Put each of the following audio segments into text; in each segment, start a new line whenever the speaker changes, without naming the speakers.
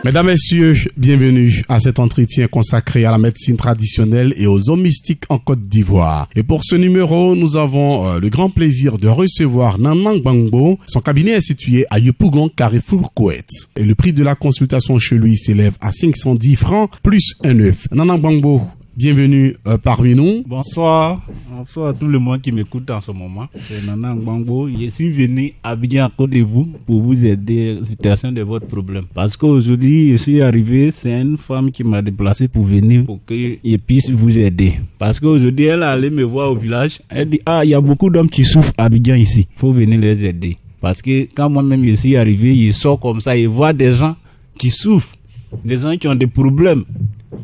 Mesdames, Messieurs, bienvenue à cet entretien consacré à la médecine traditionnelle et aux eaux mystiques en Côte d'Ivoire. Et pour ce numéro, nous avons le grand plaisir de recevoir Nanang Gbangbo. Son cabinet est situé à Yopougon, Carrefour, Koweït. Et le prix de la consultation chez lui s'élève à 510 francs plus un œuf. Nanang Gbangbo, bienvenue parmi nous.
Bonsoir à tout le monde qui m'écoute en ce moment. C'est Nanang Gbangbo. Je suis venu à Abidjan à côté de vous pour vous aider à la situation de votre problème. Parce qu'aujourd'hui, je suis arrivé, c'est une femme qui m'a déplacé pour venir pour que je puisse vous aider. Parce qu'aujourd'hui, elle est allée me voir au village. Elle dit, il y a beaucoup d'hommes qui souffrent à Abidjan ici. Il faut venir les aider. Parce que quand moi-même je suis arrivé, je sors comme ça, je vois des gens qui souffrent, des gens qui ont des problèmes.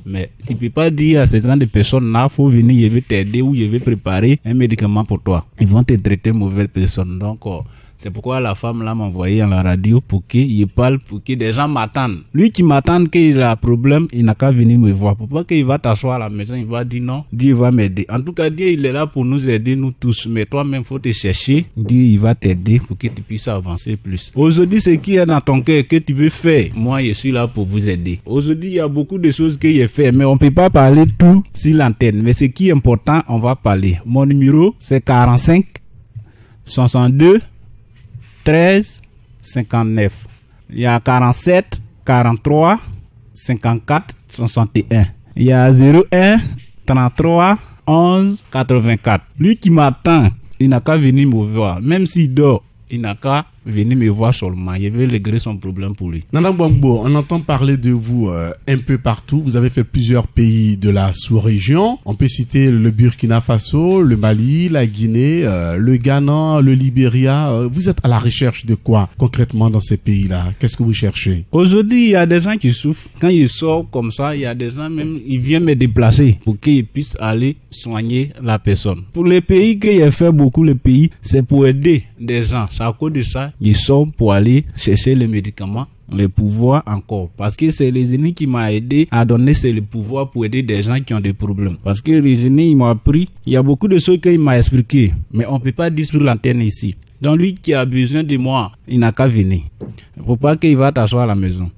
Mais tu ne peux pas dire à ces gens de personnes-là, il faut venir, je vais t'aider ou je vais préparer un médicament pour toi. Ils vont te traiter mauvaise personne. Donc, c'est pourquoi la femme là m'a envoyé à la radio pour qu'il parle, pour que des gens m'attendent. Lui qui m'attend qu'il a un problème, il n'a qu'à venir me voir. Pourquoi qu'il va t'asseoir à la maison, il va dire non, Dieu va m'aider. En tout cas, Dieu il est là pour nous aider, nous tous. Mais toi-même, il faut te chercher. Dieu il va t'aider pour que tu puisses avancer plus. Aujourd'hui, ce qui est dans ton cœur que tu veux faire, moi je suis là pour vous aider. Aujourd'hui, il y a beaucoup de choses que j'ai fait, mais on ne peut pas parler tout sur l'antenne. Mais ce qui est important, on va parler. Mon numéro, c'est 45 62 13 59. Il y a 47 43 54 61. Il y a 01 33 11 84. Lui qui m'attend, il n'a qu'à venir me voir. Même s'il dort, il n'a qu'à venir me voir seulement. Je vais régler son problème pour lui.
Nanang Gbangbo, on entend parler de vous un peu partout. Vous avez fait plusieurs pays de la sous-région. On peut citer le Burkina Faso, le Mali, la Guinée, le Ghana, le Libéria. Vous êtes à la recherche de quoi concrètement dans ces pays-là? Qu'est-ce que vous cherchez?
Aujourd'hui, il y a des gens qui souffrent. Quand ils sortent comme ça, il y a des gens même, ils viennent me déplacer pour qu'ils puissent aller soigner la personne. Pour les pays que j'ai fait beaucoup, les pays, c'est pour aider des gens. C'est à cause de ça, ils sont pour aller chercher les médicaments, les pouvoirs encore. Parce que c'est les ennemis qui m'ont aidé à donner le pouvoir pour aider des gens qui ont des problèmes. Parce que les ennemis, ils m'ont appris, il y a beaucoup de choses qu'il m'a expliqué, mais on ne peut pas dire sur l'antenne ici. Donc lui qui a besoin de moi, il n'a qu'à venir. Il ne faut pas qu'il va t'asseoir à la maison.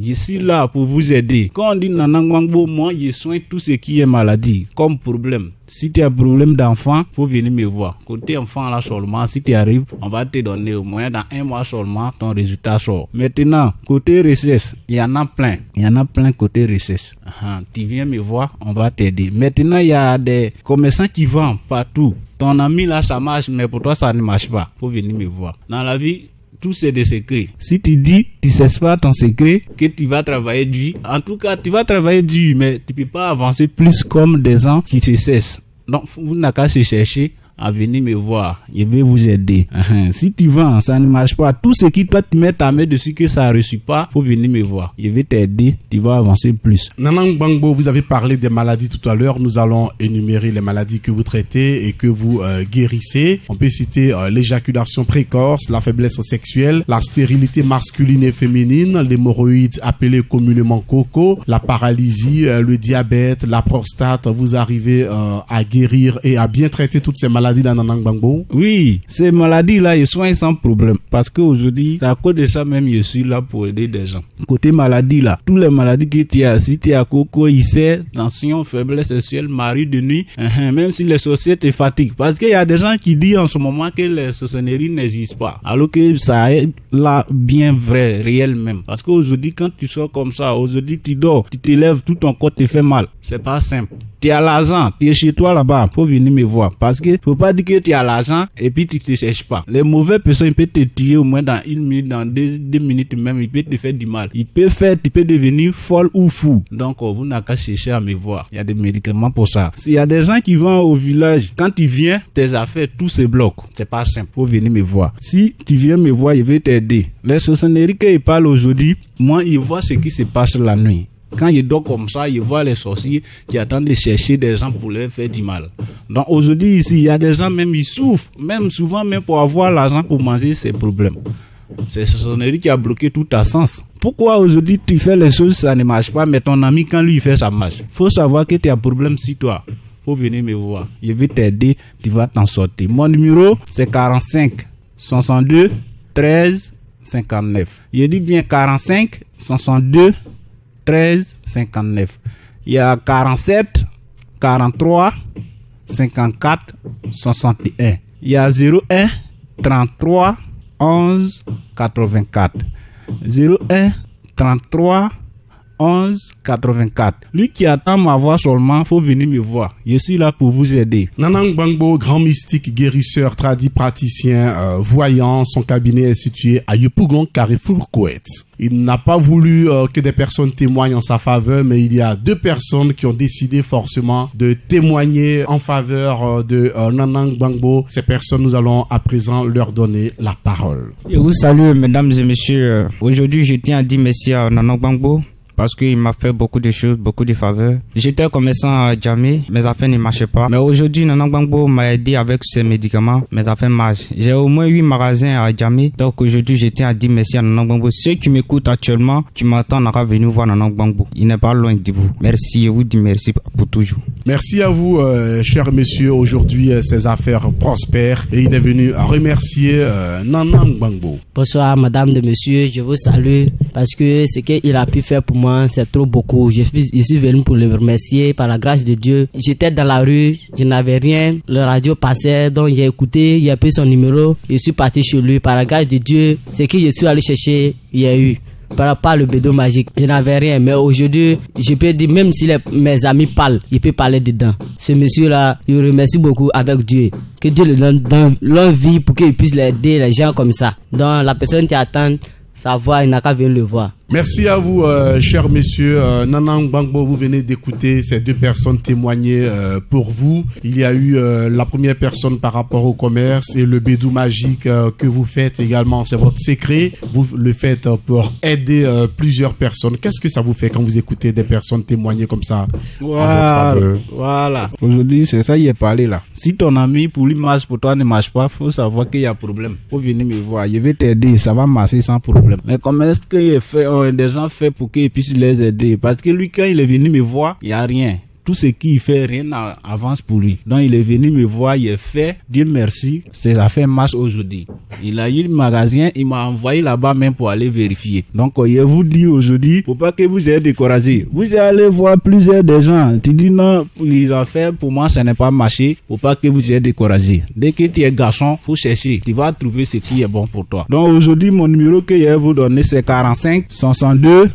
Je suis là pour vous aider. Quand on dit Nanang Gbangbo, moi je soigne tout ce qui est maladie, comme problème. Si tu as un problème d'enfant, faut venir me voir. Côté enfant là seulement, si tu arrives, on va te donner au moins dans 1 mois seulement, ton résultat sort. Maintenant, côté recherche, il y en a plein. Il y en a plein côté recherche. Tu viens me voir, on va t'aider. Maintenant, il y a des commerçants qui vendent partout. Ton ami là, ça marche, mais pour toi, ça ne marche pas. Faut venir me voir. Dans la vie, tout c'est des secrets. Si tu dis, tu sais pas ton secret, que tu vas travailler dur, en tout cas, tu vas travailler dur, mais tu peux pas avancer plus comme des gens qui se cessent. Donc, vous n'avez qu'à se chercher à venir me voir. Je vais vous aider. Si tu vends, ça ne marche pas. Tout ce qui toi tu mets ta main dessus que ça ne réussit pas, faut venir me voir. Je vais t'aider. Tu vas avancer plus.
Nanang Gbangbo, vous avez parlé des maladies tout à l'heure. Nous allons énumérer les maladies que vous traitez et que vous guérissez. On peut citer l'éjaculation précoce, la faiblesse sexuelle, la stérilité masculine et féminine, l'hémorroïde appelée communément coco, la paralysie, le diabète, la prostate. Vous arrivez à guérir et à bien traiter toutes ces maladies dans Nanang Gbangbo?
Oui, ces maladies-là, je soigne sans problème. Parce qu'aujourd'hui, à cause de ça même, je suis là pour aider des gens. Côté maladie là, toutes les maladies que tu as, si tu as coco, ulcère, tension, faiblesse sexuelle, mari de nuit, même si les sorciers te fatiguent. Parce qu'il y a des gens qui disent en ce moment que les sorcelleries n'existent pas. Alors que ça est là bien vrai, réel même. Parce qu'aujourd'hui, quand tu sors comme ça, aujourd'hui tu dors, tu te lèves, tout ton corps te fait mal. C'est pas simple. Tu as l'argent, tu es chez toi là-bas, faut venir me voir. Parce que faut pas dire que tu as l'argent et puis tu te cherches pas. Les mauvaises personnes, ils peuvent te tuer au moins dans 1 minute, dans 2 minutes même, ils peuvent te faire du mal. Tu peux devenir folle ou fou. Donc, vous n'avez qu'à chercher à me voir. Il y a des médicaments pour ça. S'il y a des gens qui vont au village, quand tu viens, tes affaires, tout se bloque. C'est pas simple. Faut venir me voir. Si tu viens me voir, je vais t'aider. Les sorcelleries qu'ils parlent aujourd'hui, moi, ils voient ce qui se passe la nuit. Quand il dort comme ça, il voit les sorciers qui attendent de chercher des gens pour leur faire du mal. Donc aujourd'hui ici, il y a des gens même ils souffrent, même souvent même pour avoir l'argent pour manger ces problèmes. C'est ce sorcellerie qui a bloqué tout ta sens. Pourquoi aujourd'hui tu fais les choses, ça ne marche pas, mais ton ami quand lui il fait ça marche. Faut savoir que tu as un problème sur toi. Faut venir me voir. Je vais t'aider, tu vas t'en sortir. Mon numéro c'est 45 62 13 59. Je dis bien 45 62 13 59. Il y a 47 43 54 61. Il y a 01 33 11 84. 01 33 11 84. Lui qui attend ma voix seulement, faut venir me voir. Je suis là pour vous aider.
Nanang Gbangbo, grand mystique, guérisseur, tradit praticien, voyant, son cabinet est situé à Yopougon, Carrefour, Koweït. Il n'a pas voulu que des personnes témoignent en sa faveur, mais il y a 2 personnes qui ont décidé forcément de témoigner en faveur de Nanang Gbangbo. Ces personnes, nous allons à présent leur donner la parole.
Je vous salue, mesdames et messieurs. Aujourd'hui, je tiens à dire merci à Nanang Gbangbo, parce qu'il m'a fait beaucoup de choses, beaucoup de faveurs. J'étais commerçant à Djamé, mes affaires ne marchaient pas. Mais aujourd'hui, Nanang Gbangbo m'a aidé avec ses médicaments, mes affaires marchent. J'ai au moins 8 magasins à Djamé. Donc aujourd'hui, je tiens à dire merci à Nanang Gbangbo. Ceux qui m'écoutent actuellement, qui m'attendent à venir voir Nanang Gbangbo. Il n'est pas loin de vous. Merci, je vous dis merci pour toujours.
Merci à vous, chers messieurs. Aujourd'hui, ces affaires prospèrent et il est venu remercier Nanang Gbangbo.
Bonsoir, madame de monsieur, je vous salue parce que ce qu'il a pu faire pour moi, c'est trop beaucoup. Je suis venu pour le remercier par la grâce de Dieu. J'étais dans la rue, je n'avais rien. Le radio passait, donc j'ai écouté, j'ai pris son numéro. Je suis parti chez lui. Par la grâce de Dieu, ce que je suis allé chercher, il y a eu. Par le bédo magique, je n'avais rien, mais aujourd'hui, je peux dire, même si mes amis parlent, je peux parler dedans. Ce monsieur-là, je le remercie beaucoup avec Dieu. Que Dieu le donne dans leur vie pour qu'il puisse aider les gens comme ça. Donc, la personne qui attend sa voix, il n'a qu'à venir le voir.
Merci à vous, chers messieurs. Nanang Gbangbo, vous venez d'écouter ces 2 personnes témoigner pour vous. Il y a eu la première personne par rapport au commerce et le bédou magique que vous faites également. C'est votre secret. Vous le faites pour aider plusieurs personnes. Qu'est-ce que ça vous fait quand vous écoutez des personnes témoigner comme ça?
Voilà. Aujourd'hui, c'est ça il est parlé là. Si ton ami, pour lui marche, pour toi ne marche pas, faut savoir qu'il y a problème. Faut venir me voir. Je vais t'aider. Ça va marcher sans problème. Mais comment est-ce qu'il fait? Des gens fait pour qu'ils puissent les aider. Parce que lui, quand il est venu me voir, il n'y a rien. Tout ce qu'il fait, rien n'avance pour lui. Donc, il est venu me voir, il est fait. Dieu merci, ses affaires marchent aujourd'hui. Il a eu le magasin, il m'a envoyé là-bas même pour aller vérifier. Donc, je vous dis aujourd'hui, faut pas que vous ayez découragé. Vous allez voir plusieurs des gens. Tu dis non, les affaires, pour moi, ça n'est pas marché. Faut pas que vous ayez découragé. Dès que tu es garçon, faut chercher. Tu vas trouver ce qui est bon pour toi. Donc, aujourd'hui, mon numéro que je vais vous donner, c'est 45 62